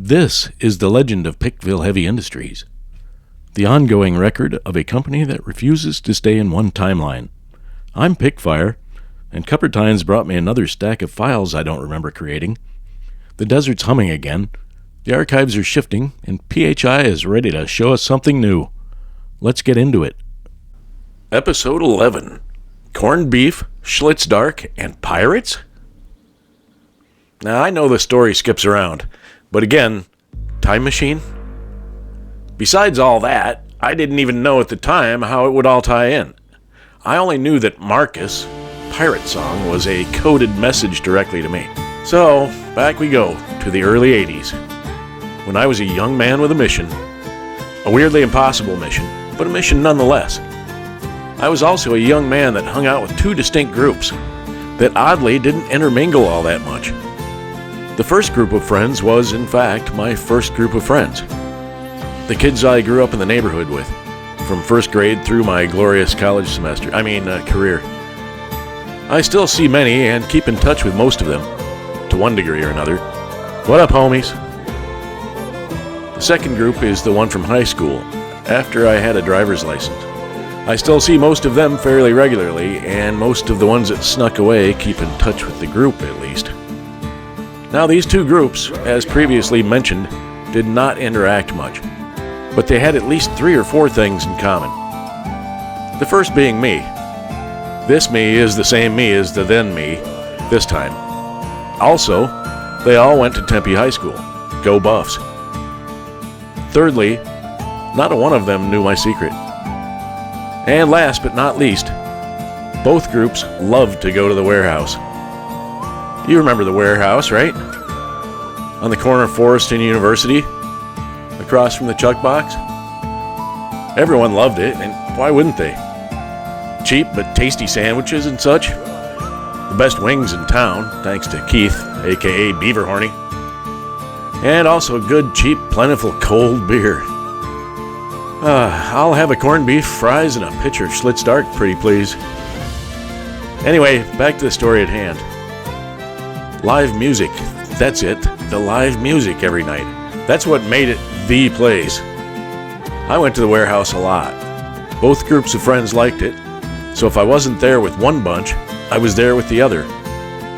This is the legend of PikVille Heavy Industries, the ongoing record of a company that refuses to stay in one timeline. I'm Pickfire, and Cupboard Times brought me another stack of files I don't remember creating. The desert's humming again, the archives are shifting, and PHI is ready to show us something new. Let's get into it. Episode 11, Corned Beef, Schlitz Dark, and Pirates? Now, I know the story skips around, but again, time machine? Besides all that, I didn't even know at the time how it would all tie in. I only knew that Marcus, Pirate Song, was a coded message directly to me. So, back we go to the early 80s, when I was a young man with a mission. A weirdly impossible mission, but a mission nonetheless. I was also a young man that hung out with two distinct groups that oddly didn't intermingle all that much. The first group of friends was, in fact, my first group of friends. The kids I grew up in the neighborhood with, from first grade through my glorious college career. I still see many and keep in touch with most of them, to one degree or another. What up, homies? The second group is the one from high school, after I had a driver's license. I still see most of them fairly regularly, and most of the ones that snuck away keep in touch with the group at least. Now, these two groups, as previously mentioned, did not interact much, but they had at least 3 or 4 things in common. The first being me. This me is the same me as the then me, this time. Also, they all went to Tempe High School. Go Buffs. Thirdly, not a one of them knew my secret. And last but not least, both groups loved to go to the warehouse. You remember the warehouse, right? On the corner of Forest and University, across from the Chuck Box. Everyone loved it, and why wouldn't they? Cheap but tasty sandwiches and such. The best wings in town, thanks to Keith, aka Beaver Horny. And also good, cheap, plentiful cold beer. I'll have a corned beef, fries, and a pitcher of Schlitz Dark, pretty please. Anyway, back to the story at hand. Live music. That's it. The live music every night. That's what made it the place. I went to the warehouse a lot. Both groups of friends liked it, so if I wasn't there with one bunch, I was there with the other.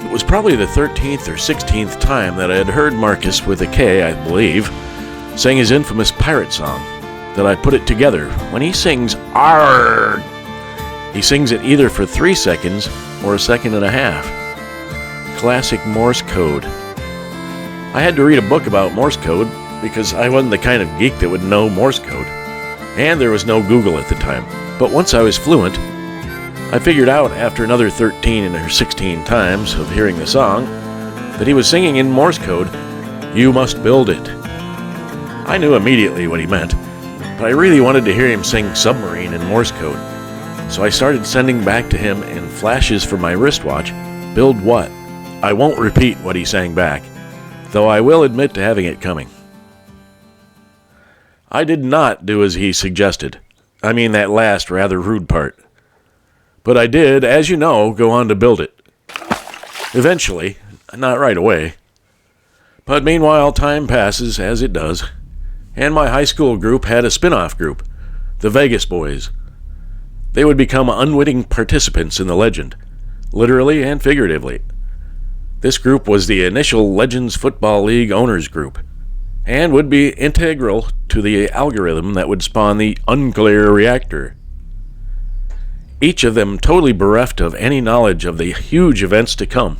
It was probably the 13th or 16th time that I had heard Marcus, with a K, I believe, sing his infamous pirate song, that I put it together. When he sings "Arrgh," he sings it either for 3 seconds or a second and a half. Classic Morse code. I had to read a book about Morse code because I wasn't the kind of geek that would know Morse code, and there was no Google at the time. But once I was fluent, I figured out after another 13 or 16 times of hearing the song that he was singing in Morse code, "You must build it." I knew immediately what he meant, but I really wanted to hear him sing "submarine" in Morse code, so I started sending back to him in flashes from my wristwatch, "Build what?" I won't repeat what he sang back, though I will admit to having it coming. I did not do as he suggested. I mean that last rather rude part. But I did, as you know, go on to build it. Eventually, not right away. But meanwhile, time passes, as it does, and my high school group had a spin-off group, the Vegas Boys. They would become unwitting participants in the legend, literally and figuratively. This group was the initial Legends Football League owners group, and would be integral to the algorithm that would spawn the Unclear Reactor. Each of them totally bereft of any knowledge of the huge events to come,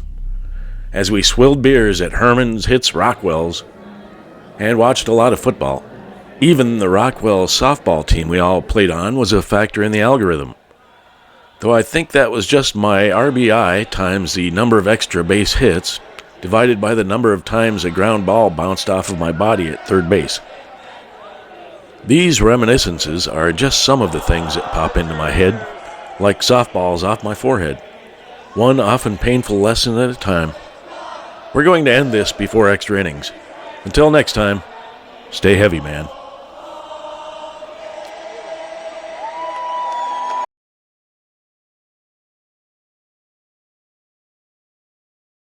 as we swilled beers at Herman's Hits Rockwell's, and watched a lot of football. Even the Rockwell softball team we all played on was a factor in the algorithm. Though I think that was just my RBI times the number of extra base hits divided by the number of times a ground ball bounced off of my body at third base. These reminiscences are just some of the things that pop into my head, like softballs off my forehead, one often painful lesson at a time. We're going to end this before extra innings. Until next time, stay heavy, man.